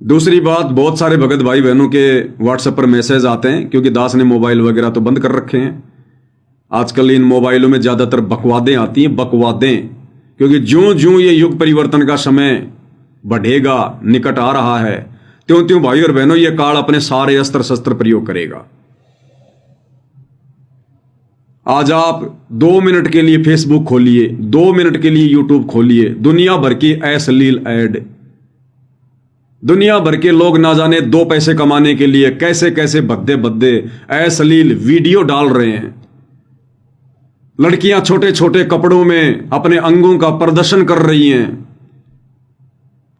दूसरी बात, बहुत सारे भगत भाई बहनों के व्हाट्सएप पर मैसेज आते हैं, क्योंकि दास ने मोबाइल वगैरह तो बंद कर रखे हैं। आजकल इन मोबाइलों में ज़्यादातर बकवादें आती हैं, बकवादें, क्योंकि ज्यों ज्यों ये युग परिवर्तन का समय बढ़ेगा, निकट आ रहा है, त्यों त्यों भाई और बहनों ये काल अपने सारे अस्त्र शस्त्र प्रयोग करेगा। आज आप 2 मिनट के लिए फेसबुक खोलिए, 2 मिनट के लिए यूट्यूब खोलिए, दुनिया भर की अश्लील ऐड, दुनिया भर के लोग ना जाने 2 पैसे कमाने के लिए कैसे कैसे भद्दे भद्दे अश्लील वीडियो डाल रहे हैं। लड़कियां छोटे छोटे कपड़ों में अपने अंगों का प्रदर्शन कर रही हैं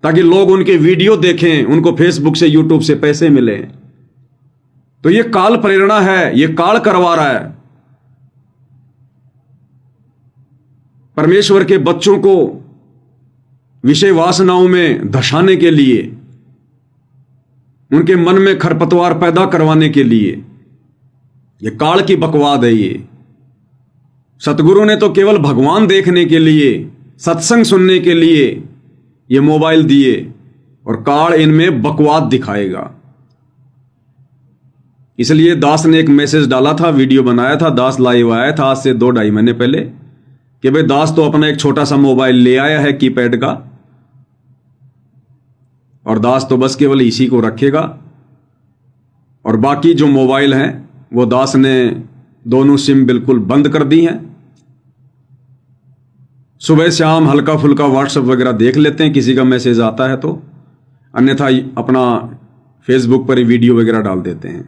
ताकि लोग उनके वीडियो देखें, उनको फेसबुक से यूट्यूब से पैसे मिले। तो ये काल प्रेरणा है, ये काल करवा रहा है। परमेश्वर के बच्चों को विषय वासनाओं में धसाने के लिए, उनके मन में खरपतवार पैदा करवाने के लिए ये काल की बकवाद है। ये सतगुरु ने तो केवल भगवान देखने के लिए, सत्संग सुनने के लिए ये मोबाइल दिए, और काल इनमें बकवाद दिखाएगा। इसलिए दास ने एक मैसेज डाला था, वीडियो बनाया था, दास लाइव आया था आज से 2-2.5 महीने पहले, कि भाई दास तो अपना एक छोटा सा मोबाइल ले आया है कीपैड का, और दास तो बस केवल इसी को रखेगा, और बाकी जो मोबाइल हैं वो दास ने दोनों सिम बिल्कुल बंद कर दी हैं। सुबह शाम हल्का फुल्का व्हाट्सएप वगैरह देख लेते हैं, किसी का मैसेज आता है तो, अन्यथा अपना फेसबुक पर ही वीडियो वगैरह डाल देते हैं।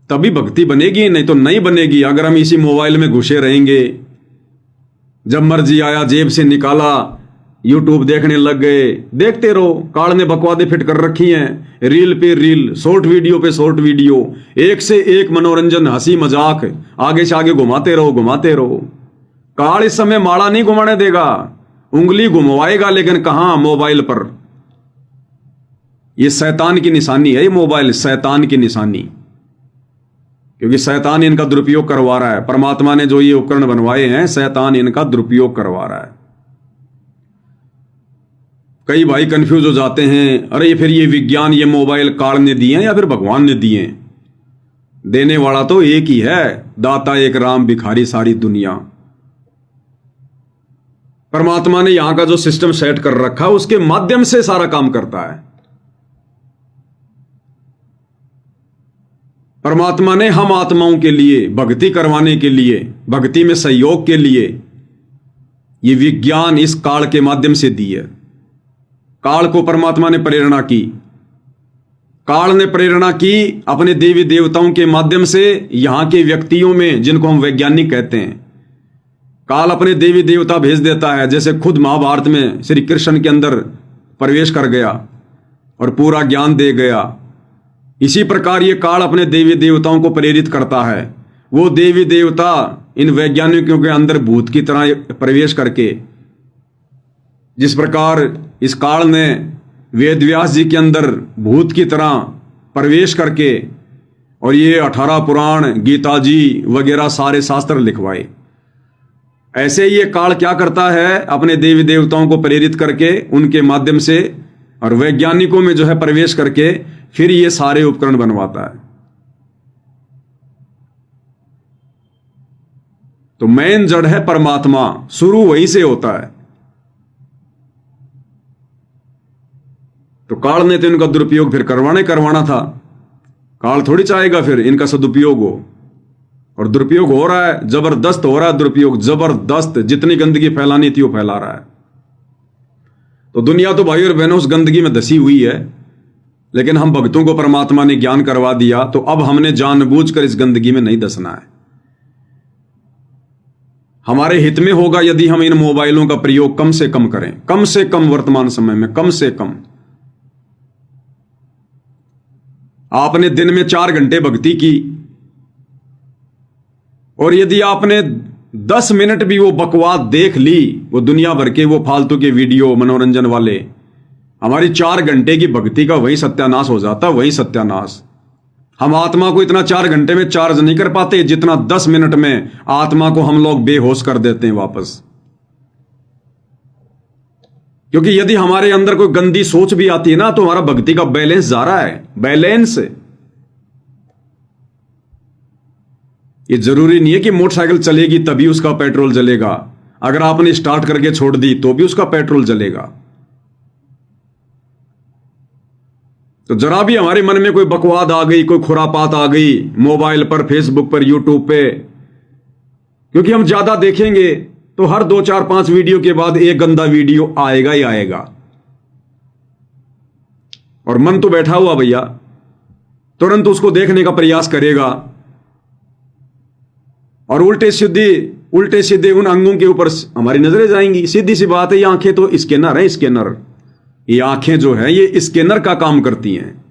तभी भक्ति बनेगी, नहीं तो नहीं बनेगी। अगर हम इसी मोबाइल में घुसे रहेंगे, जब मर्जी आया जेब से निकाला, यूट्यूब देखने लग गए, देखते रहो। काल ने बकवादे फिट कर रखी हैं, रील पे रील, शॉर्ट वीडियो पे शॉर्ट वीडियो, एक से एक मनोरंजन, हंसी मजाक, आगे से आगे घुमाते रहो घुमाते रहो। काल इस समय माड़ा नहीं घुमाने देगा, उंगली घुमवाएगा, लेकिन कहां? मोबाइल पर। यह शैतान की निशानी है, ये मोबाइल शैतान की निशानी, क्योंकि शैतान इनका दुरुपयोग करवा रहा है। परमात्मा ने जो ये उपकरण बनवाए हैं, शैतान इनका दुरुपयोग करवा रहा है। कई भाई कंफ्यूज हो जाते हैं, अरे फिर ये विज्ञान, ये मोबाइल काल ने दिए हैं या फिर भगवान ने दिए हैं? देने वाला तो एक ही है, दाता एक राम, भिखारी सारी दुनिया। परमात्मा ने यहां का जो सिस्टम सेट कर रखा, उसके माध्यम से सारा काम करता है। परमात्मा ने हम आत्माओं के लिए, भक्ति करवाने के लिए, भक्ति में सहयोग के लिए ये विज्ञान इस काल के माध्यम से दी है। काल को परमात्मा ने प्रेरणा की, काल ने प्रेरणा की अपने देवी देवताओं के माध्यम से यहां के व्यक्तियों में, जिनको हम वैज्ञानिक कहते हैं। काल अपने देवी देवता भेज देता है, जैसे खुद महाभारत में श्री कृष्ण के अंदर प्रवेश कर गया और पूरा ज्ञान दे गया। इसी प्रकार ये काल अपने देवी देवताओं को प्रेरित करता है। वो देवी देवता इन वैज्ञानिकों के अंदर भूत की तरह प्रवेश करके, जिस प्रकार इस काल ने वेद व्यास जी के अंदर भूत की तरह प्रवेश करके और ये 18 पुराण, गीता जी वगैरह सारे शास्त्र लिखवाए, ऐसे ही ये काल क्या करता है, अपने देवी देवताओं को प्रेरित करके उनके माध्यम से और वैज्ञानिकों में जो है प्रवेश करके फिर ये सारे उपकरण बनवाता है। तो मेन जड़ है परमात्मा, शुरू वहीं से होता है। तो काल ने तो इनका दुरुपयोग फिर करवाना था। काल थोड़ी चाहेगा फिर इनका सदुपयोग हो, और दुरुपयोग हो रहा है, जबरदस्त हो रहा है दुरुपयोग, जबरदस्त। जितनी गंदगी फैलानी थी वो फैला रहा है। तो दुनिया तो भाई और बहनों उस गंदगी में धसी हुई है, लेकिन हम भक्तों को परमात्मा ने ज्ञान करवा दिया, तो अब हमने जानबूझकर इस गंदगी में नहीं धसना है। हमारे हित में होगा यदि हम इन मोबाइलों का प्रयोग कम से कम करें, कम से कम, वर्तमान समय में कम से कम। आपने दिन में 4 घंटे भक्ति की, और यदि आपने 10 मिनट भी वो बकवाद देख ली, वो दुनिया भर के वो फालतू के वीडियो मनोरंजन वाले, हमारी 4 घंटे की भक्ति का वही सत्यानाश हो जाता, वही सत्यानाश। हम आत्मा को इतना 4 घंटे में चार्ज नहीं कर पाते जितना 10 मिनट में आत्मा को हम लोग बेहोश कर देते हैं वापस। क्योंकि यदि हमारे अंदर कोई गंदी सोच भी आती है ना, तो हमारा भक्ति का बैलेंस जा रहा है। बैलेंस, ये जरूरी नहीं है कि मोटरसाइकिल चलेगी तभी उसका पेट्रोल जलेगा। अगर आपने स्टार्ट करके छोड़ दी तो भी उसका पेट्रोल जलेगा। तो जरा भी हमारे मन में कोई बकवाद आ गई, कोई खुरापात आ गई, मोबाइल पर, फेसबुक पर, यूट्यूब पे, क्योंकि हम ज्यादा देखेंगे तो हर 2 4 5 वीडियो के बाद एक गंदा वीडियो आएगा ही आएगा। और मन तो बैठा हुआ भैया, तुरंत उसको देखने का प्रयास करेगा और उल्टे सीधे उन अंगों के ऊपर हमारी नजरें जाएंगी। सीधी सी बात है, ये आंखें तो स्कैनर है, स्कैनर। ये आंखें जो है ये स्कैनर का काम करती हैं।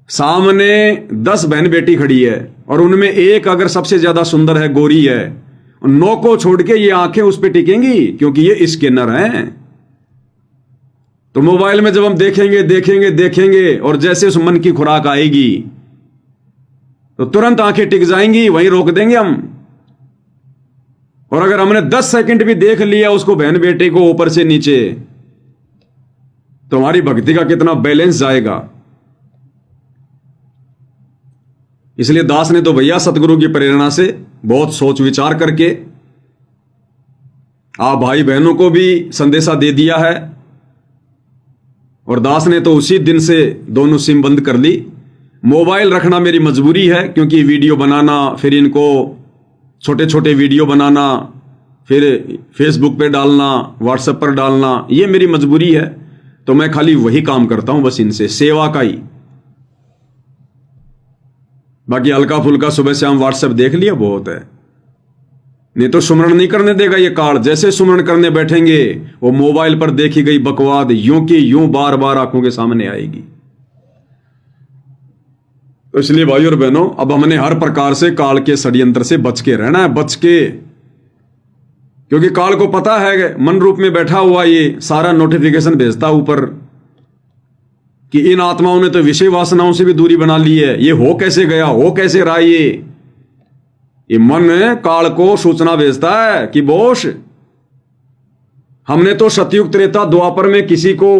सामने 10 बहन बेटी खड़ी है और उनमें एक अगर सबसे ज्यादा सुंदर है, गोरी है, 9 को छोड़ के ये आंखें उस पर टिकेंगी, क्योंकि ये स्कैनर हैं। तो मोबाइल में जब हम देखेंगे और जैसे उस मन की खुराक आएगी तो तुरंत आंखें टिक जाएंगी, वहीं रोक देंगे हम। और अगर हमने 10 सेकंड भी देख लिया उसको, बहन बेटे को, ऊपर से नीचे, तो हमारी भक्ति का कितना बैलेंस जाएगा। इसलिए दास ने तो भैया सतगुरु की प्रेरणा से बहुत सोच विचार करके आप भाई बहनों को भी संदेशा दे दिया है। और दास ने तो उसी दिन से दोनों सिम बंद कर ली। मोबाइल रखना मेरी मजबूरी है, क्योंकि वीडियो बनाना, फिर इनको छोटे छोटे वीडियो बनाना, फिर फेसबुक पे डालना, व्हाट्सएप पर डालना, ये मेरी मजबूरी है। तो मैं खाली वही काम करता हूं, बस इनसे सेवा का ही। बाकी हल्का फुल्का सुबह शाम व्हाट्सएप देख लिया बहुत है, नहीं तो सुमरण नहीं करने देगा ये काल। जैसे सुमरण करने बैठेंगे वो मोबाइल पर देखी गई बकवाद यूं की यूं बार बार आंखों के सामने आएगी। तो इसलिए भाई और बहनों, अब हमने हर प्रकार से काल के षड्यंत्र से बच के रहना है, बच के। क्योंकि काल को पता है मन रूप में बैठा हुआ ये सारा नोटिफिकेशन भेजता ऊपर कि इन आत्माओं ने तो विषय वासनाओं से भी दूरी बना ली है, ये हो कैसे गया, हो कैसे रहा। ये मन काल को सूचना भेजता है कि बोश, हमने तो सतयुग त्रेता द्वापर में किसी को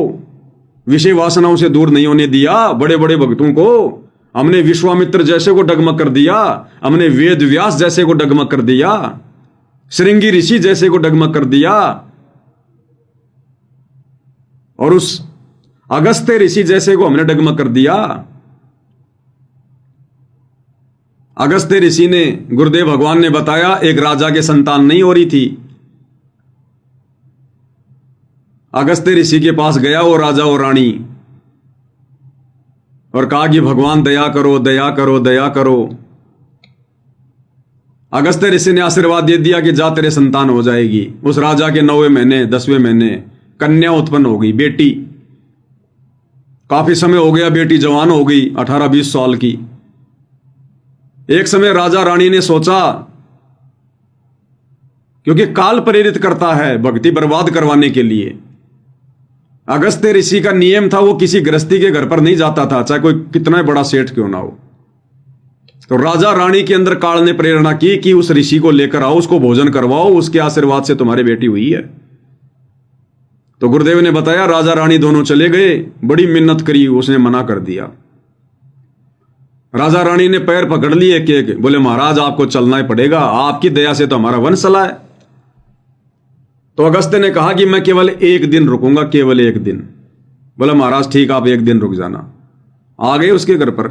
विषय वासनाओं से दूर नहीं होने दिया। बड़े बड़े भक्तों को हमने विश्वामित्र जैसे को डगमग कर दिया, हमने वेद व्यास जैसे को डगमग कर दिया, श्रृंगी ऋषि जैसे को डगमग कर दिया, और उस अगस्त्य ऋषि जैसे को हमने डगमग कर दिया। अगस्त्य ऋषि ने, गुरुदेव भगवान ने बताया, एक राजा के संतान नहीं हो रही थी। अगस्त्य ऋषि के पास गया वो राजा और रानी और कहा कि भगवान दया करो, दया करो, दया करो। अगस्त्य ऋषि ने आशीर्वाद दे दिया कि जा तेरे संतान हो जाएगी। उस राजा के 9वें महीने 10वें महीने कन्या उत्पन्न हो गई, बेटी। काफी समय हो गया, बेटी जवान हो गई, 18-20 साल की। एक समय राजा रानी ने सोचा, क्योंकि काल प्रेरित करता है भक्ति बर्बाद करवाने के लिए। अगस्त्य ऋषि का नियम था, वो किसी गृहस्थी के घर पर नहीं जाता था, चाहे कोई कितना बड़ा सेठ क्यों ना हो। तो राजा रानी के अंदर काल ने प्रेरणा की कि उस ऋषि को लेकर आओ, उसको भोजन करवाओ, उसके आशीर्वाद से तुम्हारी बेटी हुई है। तो गुरुदेव ने बताया, राजा रानी दोनों चले गए, बड़ी मिन्नत करी, उसने मना कर दिया। राजा रानी ने पैर पकड़ लिए एक एक, बोले महाराज आपको चलना ही पड़ेगा, आपकी दया से तो हमारा वंश चला है। तो अगस्त्य ने कहा कि मैं केवल 1 दिन रुकूंगा, केवल 1 दिन। बोला महाराज ठीक, आप 1 दिन रुक जाना। आ गए उसके घर पर,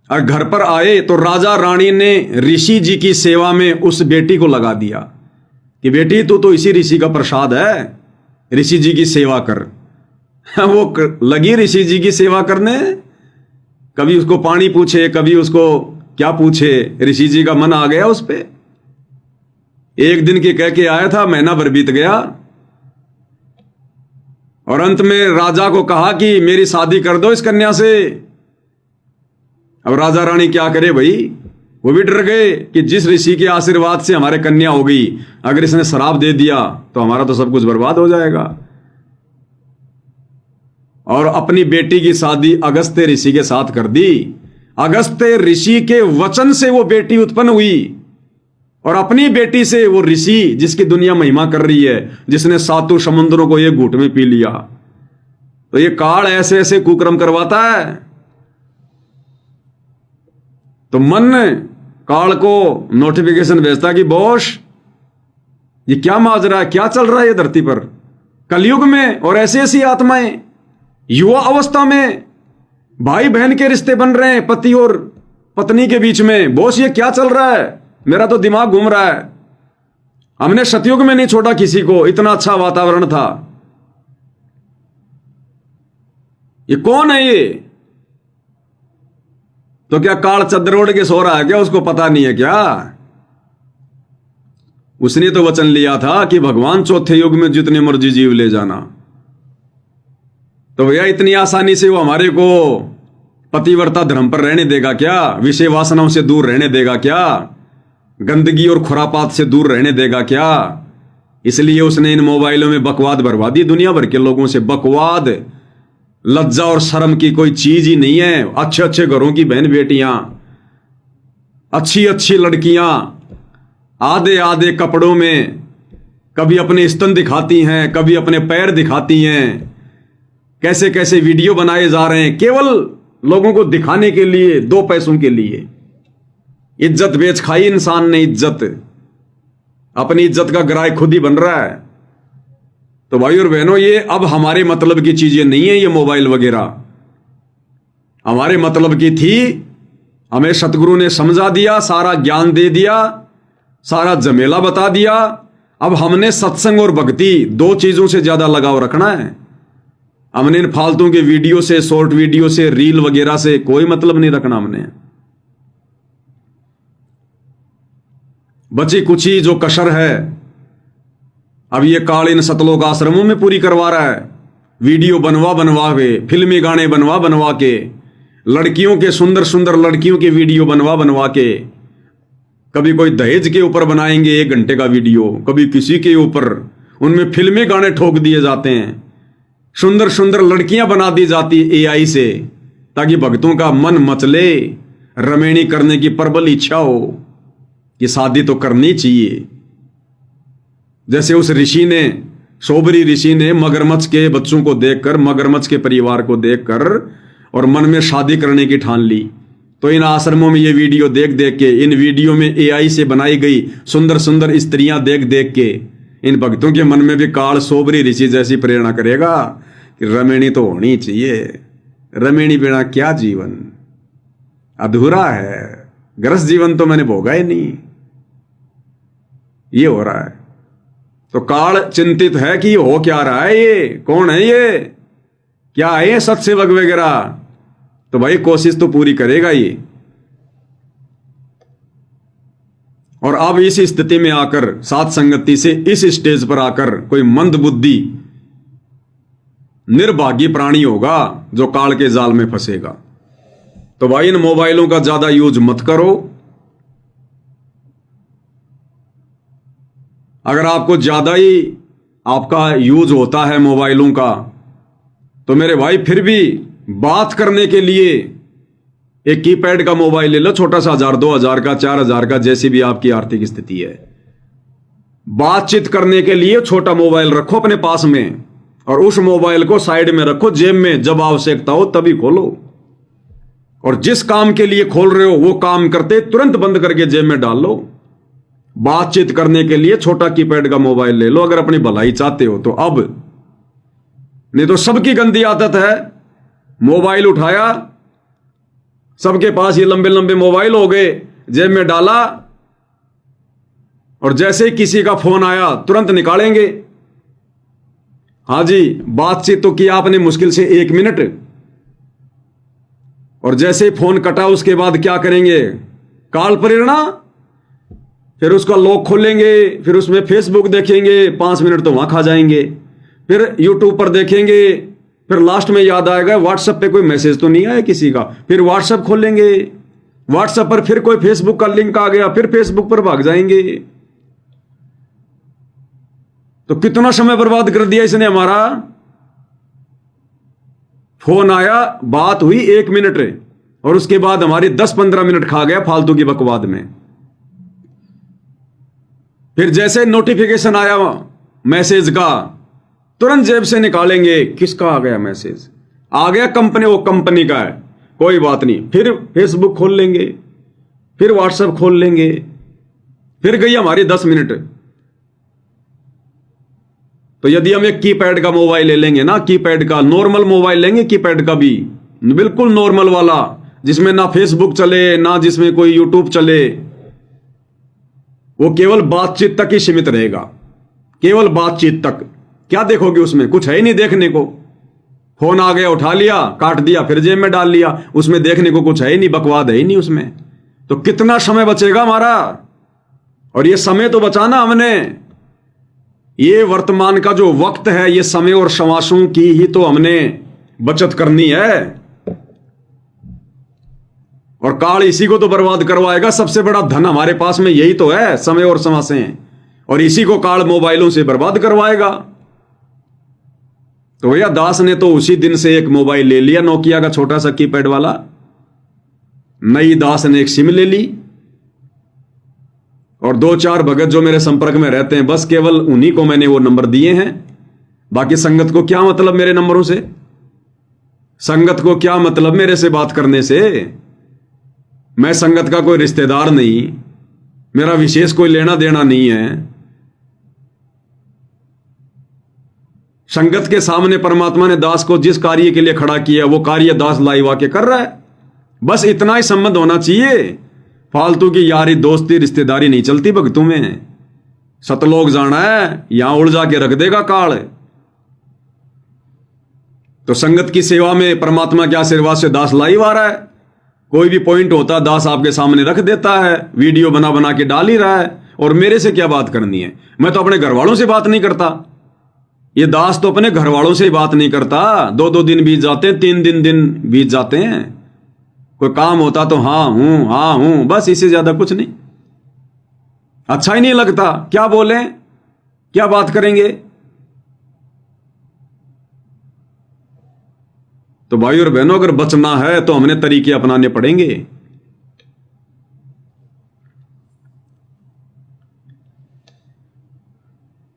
और घर पर आए तो राजा रानी ने ऋषि जी की सेवा में उस बेटी को लगा दिया कि बेटी तू तो इसी ऋषि का प्रसाद है, ऋषि जी की सेवा कर। वो लगी ऋषि जी की सेवा करने, कभी उसको पानी पूछे, कभी उसको क्या पूछे। ऋषि जी का मन आ गया उस पे। 1 दिन के कह के आया था, महीना भर बीत गया, और अंत में राजा को कहा कि मेरी शादी कर दो इस कन्या से। अब राजा रानी क्या करे भाई, वो भी डर गए कि जिस ऋषि के आशीर्वाद से हमारे कन्या हो गई, अगर इसने शराब दे दिया तो हमारा तो सब कुछ बर्बाद हो जाएगा। और अपनी बेटी की शादी अगस्त्य ऋषि के साथ कर दी। अगस्त्य ऋषि के वचन से वो बेटी उत्पन्न हुई और अपनी बेटी से वो ऋषि जिसकी दुनिया महिमा कर रही है, जिसने सातों समुद्रों को एक घूंट में पी लिया। तो ये काल ऐसे ऐसे कुकर्म करवाता है। तो मन काल को नोटिफिकेशन भेजता कि बॉस ये क्या माजरा है, क्या चल रहा है ये धरती पर कलयुग में, और ऐसी ऐसी आत्माएं युवा अवस्था में भाई बहन के रिश्ते बन रहे हैं पति और पत्नी के बीच में। बॉस ये क्या चल रहा है, मेरा तो दिमाग घूम रहा है। हमने सतयुग में नहीं छोड़ा किसी को, इतना अच्छा वातावरण था। ये कौन है ये? तो क्या काल चद्दर ओढ़ के सो रहा है क्या, उसको पता नहीं है क्या? उसने तो वचन लिया था कि भगवान चौथे युग में जितने मर्जी जीव ले जाना। तो भैया इतनी आसानी से वो हमारे को पतिव्रता धर्म पर रहने देगा क्या? विषय वासनाओं से दूर रहने देगा क्या? गंदगी और खुरापात से दूर रहने देगा क्या? इसलिए उसने इन मोबाइलों में बकवाद भरवा दी दुनिया भर के लोगों से। बकवाद, लज्जा और शर्म की कोई चीज ही नहीं है। अच्छे अच्छे घरों की बहन बेटियां, अच्छी अच्छी लड़कियां आधे आधे कपड़ों में कभी अपने स्तन दिखाती हैं, कभी अपने पैर दिखाती हैं। कैसे कैसे वीडियो बनाए जा रहे हैं केवल लोगों को दिखाने के लिए, दो पैसों के लिए। इज्जत बेच खाई इंसान ने, इज्जत, अपनी इज्जत का ग्राहक खुद ही बन रहा है। तो भाई और बहनों, ये अब हमारे मतलब की चीजें नहीं है ये मोबाइल वगैरह। हमारे मतलब की थी, हमें सतगुरु ने समझा दिया, सारा ज्ञान दे दिया, सारा जमेला बता दिया। अब हमने सत्संग और भक्ति दो चीजों से ज्यादा लगाव रखना है। हमने इन फालतू के वीडियो से, शॉर्ट वीडियो से, रील वगैरह से कोई मतलब नहीं रखना हमने। बची कुची जो कसर है अब ये काल इन सतलोक आश्रमों में पूरी करवा रहा है। वीडियो बनवा बनवा के, फिल्मी गाने बनवा बनवा के, लड़कियों के सुंदर सुंदर लड़कियों के वीडियो बनवा बनवा के, कभी कोई दहेज के ऊपर बनाएंगे 1 घंटे का वीडियो, कभी किसी के ऊपर, उनमें फिल्मी गाने ठोक दिए जाते हैं। सुंदर सुंदर लड़कियां बना दी जाती एआई से, ताकि भक्तों का मन मचले, रमेणी करने की प्रबल इच्छा हो कि शादी तो करनी चाहिए। जैसे उस ऋषि ने, सोबरी ऋषि ने मगरमच्छ के बच्चों को देखकर, मगरमच्छ के परिवार को देखकर और मन में शादी करने की ठान ली। तो इन आश्रमों में ये वीडियो देख देख के, इन वीडियो में एआई से बनाई गई सुंदर सुंदर स्त्रियां देख देख के इन भक्तों के मन में भी काल सोबरी ऋषि जैसी प्रेरणा करेगा कि रमेणी तो होनी चाहिए। रमेणी बिना क्या जीवन, अधूरा है। ग्रस जीवन तो मैंने भोगा ही नहीं। ये हो रहा है। तो काल चिंतित है कि हो क्या रहा है, ये कौन है, ये क्या है, ये सत्सेवक वगैरह। तो भाई कोशिश तो पूरी करेगा ये। और अब इस स्थिति में आकर, साथ संगति से इस स्टेज पर आकर कोई मंद बुद्धि निर्भागी प्राणी होगा जो काल के जाल में फंसेगा। तो भाई इन मोबाइलों का ज्यादा यूज मत करो। अगर आपको ज्यादा ही आपका यूज होता है मोबाइलों का, तो मेरे भाई फिर भी बात करने के लिए एक कीपैड का मोबाइल ले लो, छोटा सा, 1000, 2000 का, 4000 का, जैसी भी आपकी आर्थिक स्थिति है। बातचीत करने के लिए छोटा मोबाइल रखो अपने पास में, और उस मोबाइल को साइड में रखो, जेब में, जब आवश्यकता हो तभी खोलो। और जिस काम के लिए खोल रहे हो वो काम करते तुरंत बंद करके जेब में डाल लो। बातचीत करने के लिए छोटा कीपैड का मोबाइल ले लो अगर अपनी भलाई चाहते हो तो। अब नहीं तो सबकी गंदी आदत है, मोबाइल उठाया, सबके पास ये लंबे लंबे मोबाइल हो गए, जेब में डाला, और जैसे ही किसी का फोन आया तुरंत निकालेंगे। हाँ जी, बातचीत तो की आपने मुश्किल से 1 मिनट, और जैसे ही फोन कटा उसके बाद क्या करेंगे, काल प्रेरणा, फिर उसका लॉक खोलेंगे, फिर उसमें फेसबुक देखेंगे, 5 मिनट तो वहां खा जाएंगे, फिर यूट्यूब पर देखेंगे, फिर लास्ट में याद आएगा व्हाट्सएप पे कोई मैसेज तो नहीं आया किसी का, फिर व्हाट्सएप खोलेंगे, व्हाट्सएप पर फिर कोई फेसबुक का लिंक आ गया, फिर फेसबुक पर भाग जाएंगे। तो कितना समय बर्बाद कर दिया इसने हमारा। फोन आया, बात हुई 1 मिनट, और उसके बाद हमारी 10-15 मिनट खा गया फालतू की बकवाद में। फिर जैसे नोटिफिकेशन आया मैसेज का, तुरंत जेब से निकालेंगे, किसका आ गया मैसेज, आ गया कंपनी, वो कंपनी का है, कोई बात नहीं। फिर फेसबुक खोल लेंगे, फिर व्हाट्सएप खोल लेंगे, फिर गई हमारी 10 मिनट। तो यदि हम एक कीपैड का मोबाइल ले लेंगे ना, कीपैड का नॉर्मल मोबाइल लेंगे, कीपैड का भी बिल्कुल नॉर्मल वाला, जिसमें ना फेसबुक चले ना जिसमें कोई यूट्यूब चले, वो केवल बातचीत तक ही सीमित रहेगा, केवल बातचीत तक। क्या देखोगे उसमें, कुछ है ही नहीं देखने को। फोन आ गया, उठा लिया, काट दिया, फिर जेब में डाल लिया, उसमें देखने को कुछ है ही नहीं, बकवाद है ही नहीं उसमें। तो कितना समय बचेगा हमारा, और ये समय तो बचाना हमने। ये वर्तमान का जो वक्त है, ये समय और शवासों की ही तो हमने बचत करनी है, और काल इसी को तो बर्बाद करवाएगा। सबसे बड़ा धन हमारे पास में यही तो है, समय और समासें, और इसी को काल मोबाइलों से बर्बाद करवाएगा। तो भैया दास ने तो उसी दिन से एक मोबाइल ले लिया, नोकिया का छोटा सा कीपैड वाला। नई दास ने एक सिम ले ली, और 2-4 भगत जो मेरे संपर्क में रहते हैं, बस केवल उन्हीं को मैंने वो नंबर दिए हैं। बाकी संगत को क्या मतलब मेरे नंबरों से, संगत को क्या मतलब मेरे से बात करने से। मैं संगत का कोई रिश्तेदार नहीं, मेरा विशेष कोई लेना देना नहीं है। संगत के सामने परमात्मा ने दास को जिस कार्य के लिए खड़ा किया, वो कार्य दास लाइव आके कर रहा है। बस इतना ही संबंध होना चाहिए। फालतू की यारी दोस्ती रिश्तेदारी नहीं चलती भक्तों में। सतलोक जाना है, यहां उलझा के रख देगा काल। तो संगत की सेवा में परमात्मा के आशीर्वाद से दास लाइव आ रहा है। कोई भी पॉइंट होता दास आपके सामने रख देता है, वीडियो बना बना के डाल ही रहा है। और मेरे से क्या बात करनी है, मैं तो अपने घर वालों से बात नहीं करता। ये दास तो अपने घर वालों से ही बात नहीं करता। 2-2 दिन बीत जाते हैं, 3 दिन बीत जाते हैं। कोई काम होता तो हाँ हूं, बस इससे ज्यादा कुछ नहीं। अच्छा ही नहीं लगता, क्या बोलें, क्या बात करेंगे। तो भाई और बहनों, अगर बचना है तो हमने तरीके अपनाने पड़ेंगे।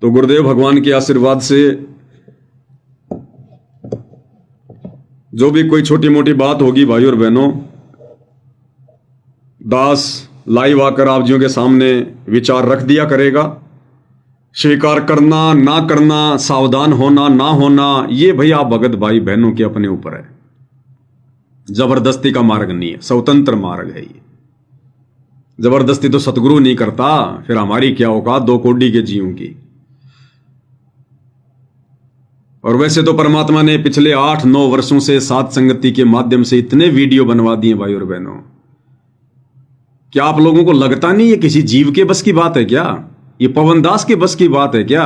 तो गुरुदेव भगवान के आशीर्वाद से जो भी कोई छोटी मोटी बात होगी भाई और बहनों, दास लाइव आकर आप जियों के सामने विचार रख दिया करेगा। स्वीकार करना ना करना, सावधान होना ना होना, ये भैया भगत भाई बहनों के अपने ऊपर है। जबरदस्ती का मार्ग नहीं है, स्वतंत्र मार्ग है ये। जबरदस्ती तो सतगुरु नहीं करता, फिर हमारी क्या औकात 2 कौड़ी के जीवों की। और वैसे तो परमात्मा ने पिछले 8-9 वर्षों से सात संगति के माध्यम से इतने वीडियो बनवा दिए भाई और बहनों। क्या आप लोगों को लगता नहीं ये किसी जीव के बस की बात है क्या? ये पवनदास के बस की बात है क्या?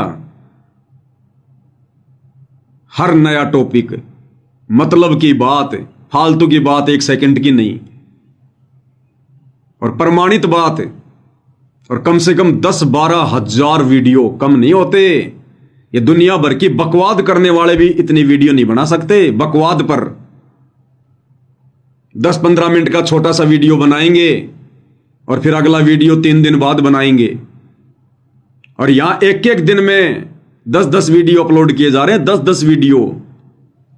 हर नया टॉपिक, मतलब की बात, फालतू की बात, 1 सेकंड की नहीं, और प्रमाणित बात, और कम से कम 10-12 हजार वीडियो कम नहीं होते। ये दुनिया भर की बकवाद करने वाले भी इतनी वीडियो नहीं बना सकते। बकवाद पर 10-15 मिनट का छोटा सा वीडियो बनाएंगे, और फिर अगला वीडियो 3 दिन बाद बनाएंगे। और यहां एक दिन में 10-10 वीडियो अपलोड किए जा रहे हैं, 10-10 वीडियो,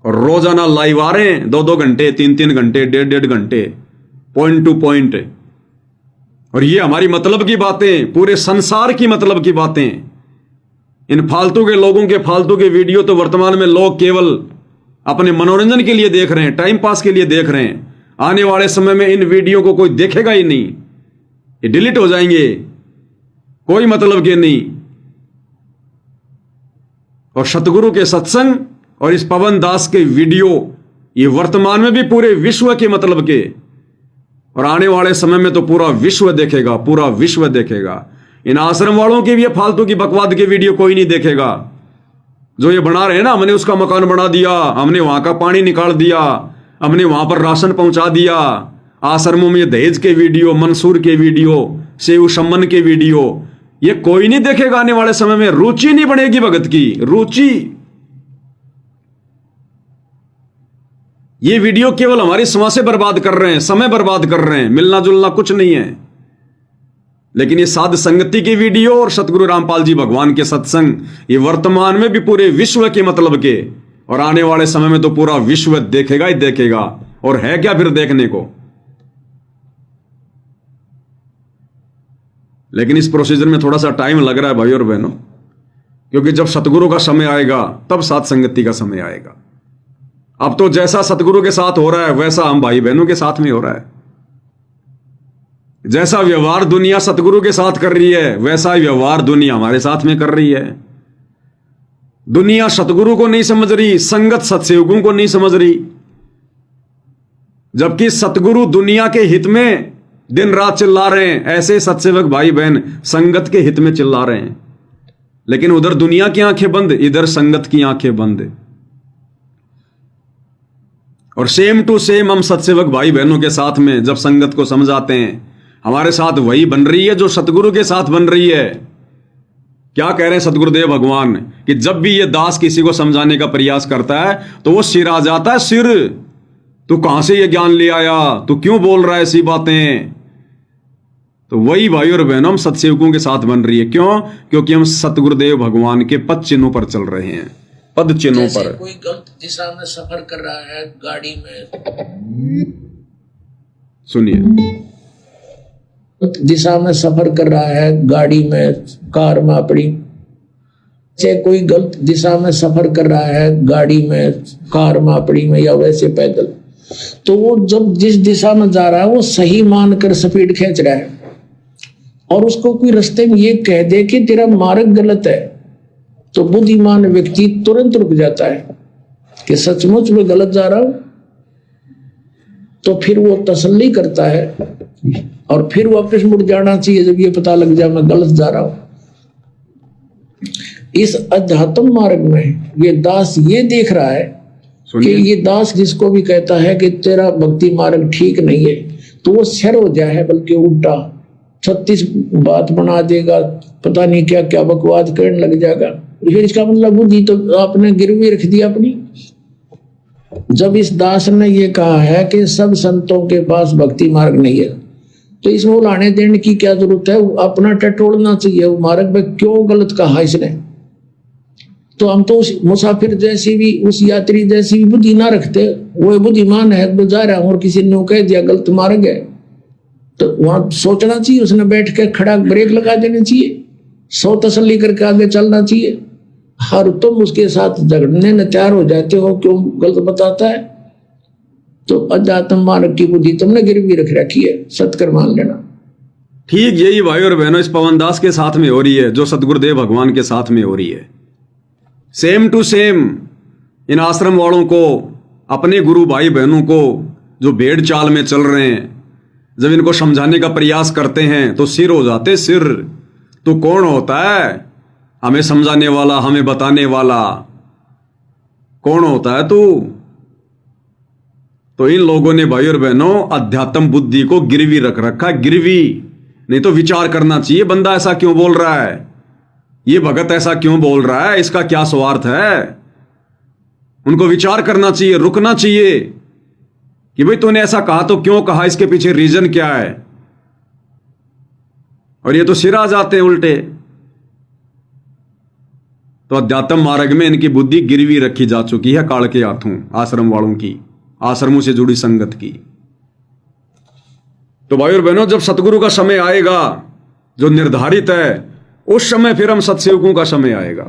और रोजाना लाइव आ रहे हैं 2-2 घंटे, 3-3 घंटे, 1.5-1.5 घंटे, पॉइंट टू पॉइंट। और ये हमारी मतलब की बातें, पूरे संसार की मतलब की बातें। इन फालतू के लोगों के फालतू के वीडियो तो वर्तमान में लोग केवल अपने मनोरंजन के लिए देख रहे हैं, टाइम पास के लिए देख रहे हैं। आने वाले समय में इन वीडियो को कोई देखेगा ही नहीं, ये डिलीट हो जाएंगे, कोई मतलब के नहीं। और सतगुरु के सत्संग और इस पवन दास के वीडियो ये वर्तमान में भी पूरे विश्व के मतलब के, और आने वाले समय में तो पूरा विश्व देखेगा, पूरा विश्व देखेगा। इन आश्रम वालों के भी ये फालतू की बकवाद के वीडियो कोई नहीं देखेगा। जो ये बना रहे हैं ना, हमने उसका मकान बना दिया, हमने वहां का पानी निकाल दिया, हमने वहां पर राशन पहुंचा दिया। आश्रमों में दहेज के वीडियो, मंसूर के वीडियो, सेव सम्मन के वीडियो, ये कोई नहीं देखेगा। आने वाले समय में रुचि नहीं बढ़ेगी भगत की, रुचि। ये वीडियो केवल हमारी समाज से बर्बाद कर रहे हैं, समय बर्बाद कर रहे हैं, मिलना जुलना कुछ नहीं है। लेकिन ये साध संगति की वीडियो और सतगुरु रामपाल जी भगवान के सत्संग ये वर्तमान में भी पूरे विश्व के मतलब के, और आने वाले समय में तो पूरा विश्व देखेगा ही देखेगा। और है क्या फिर देखने को। लेकिन इस प्रोसीजर में थोड़ा सा टाइम लग रहा है भाई और बहनों, क्योंकि जब सतगुरु का समय आएगा तब साध संगति का समय आएगा। अब तो जैसा सतगुरु के साथ हो रहा है वैसा हम भाई बहनों के साथ में हो रहा है। जैसा व्यवहार दुनिया सतगुरु के साथ कर रही है वैसा ही व्यवहार दुनिया हमारे साथ में कर रही है। दुनिया सतगुरु को नहीं समझ रही, संगत सत्सेवकों को नहीं समझ रही, जबकि सतगुरु दुनिया के हित में दिन रात चिल्ला रहे हैं। ऐसे सत्सेवक भाई बहन संगत के हित में चिल्ला रहे हैं, लेकिन उधर दुनिया की आंखें बंद, इधर संगत की आंखें बंद। और सेम टू सेम हम सत्सेवक भाई बहनों के साथ में जब संगत को समझाते हैं, हमारे साथ वही बन रही है जो सतगुरु के साथ बन रही है। क्या कह रहे हैं सतगुरुदेव भगवान कि जब भी ये दास किसी को समझाने का प्रयास करता है तो वो सिर आ जाता है। सिर, तू कहां से ये ज्ञान ले आया, तू क्यों बोल रहा है ऐसी बातें। तो वही भाई और बहनों हम सत्सेवकों के साथ बन रही है। क्यों? क्योंकि हम सतगुरुदेव भगवान के पद चिन्हों पर चल रहे हैं, पद चिन्हों पर। कोई गलत दिशा में सफर कर रहा है गाड़ी में, सुनिए, दिशा में सफर कर रहा है गाड़ी में, कार में अपनी, चाहे कोई गलत दिशा में सफर कर रहा है गाड़ी में, कार में अपनी में, या वैसे पैदल, तो वो जब जिस दिशा में जा रहा है वो सही मानकर स्पीड खींच रहा है, और उसको कोई रास्ते में ये कह दे कि तेरा मार्ग गलत है, तो बुद्धिमान व्यक्ति तुरंत रुक जाता है कि सचमुच में गलत जा रहा हूं। तो फिर वो तसल्ली करता है और फिर वापस मुड़ जाना चाहिए जब ये पता लग जाए मैं गलत जा रहा हूं। इस अध्यात्म मार्ग में ये दास ये देख रहा है कि ये दास जिसको भी कहता है कि तेरा भक्ति मार्ग ठीक नहीं है, तो वो शर हो जाए है, बल्कि उल्टा 36 बात बना देगा, पता नहीं क्या क्या बकवाद करने लग जाएगा। फिर इसका मतलब बुद्धि तो आपने गिरवी रख दी अपनी। जब इस दास ने ये कहा है कि सब संतों के पास भक्ति मार्ग नहीं है, तो इसमें लाने देने की क्या जरूरत है? अपना टटोलना चाहिए। वो मार्ग में क्यों गलत कहा इसने? तो हम तो उस मुसाफिर जैसी भी, उस यात्री जैसी भी बुद्धि ना रखते। वो बुद्धिमान है तो जा रहा हूं और किसी ने कह दिया गलत मार्ग है, तो वहां सोचना चाहिए, उसने बैठ के खड़ा ब्रेक लगा देनी चाहिए, सौ तसल्ली करके आगे चलना चाहिए। हर तुम उसके साथ झगड़ने न तैयार हो जाते हो, क्यों गलत बताता है? तो अध्यात्म मार्ग की बुद्धि तुमने गिरवी रख रखी है, सत्कर मान लेना। ठीक यही भाई और बहनों इस पवन दास के साथ में हो रही है, जो सतगुरुदेव भगवान के साथ में हो रही है। सेम टू सेम इन आश्रम वालों को, अपने गुरु भाई बहनों को जो भेड़ चाल में चल रहे हैं, जब इनको समझाने का प्रयास करते हैं तो सिर हो जाते सिर। तो कौन होता है हमें समझाने वाला, हमें बताने वाला? कौन होता है तू? तो इन लोगों ने भाई और बहनों अध्यात्म बुद्धि को गिरवी रख रखा। गिरवी नहीं तो विचार करना चाहिए, बंदा ऐसा क्यों बोल रहा है, ये भगत ऐसा क्यों बोल रहा है, इसका क्या स्वार्थ है? उनको विचार करना चाहिए, रुकना चाहिए कि भाई तूने ऐसा कहा तो क्यों कहा, इसके पीछे रीजन क्या है। और ये तो सिर आ जाते हैं उल्टे। तो अध्यात्म मार्ग में इनकी बुद्धि गिरवी रखी जा चुकी है काल के हाथों, आश्रम वालों की, आश्रमों से जुड़ी संगत की। तो भाई और बहनों जब सतगुरु का समय आएगा जो निर्धारित है, उस समय फिर हम सत्सेवकों का समय आएगा।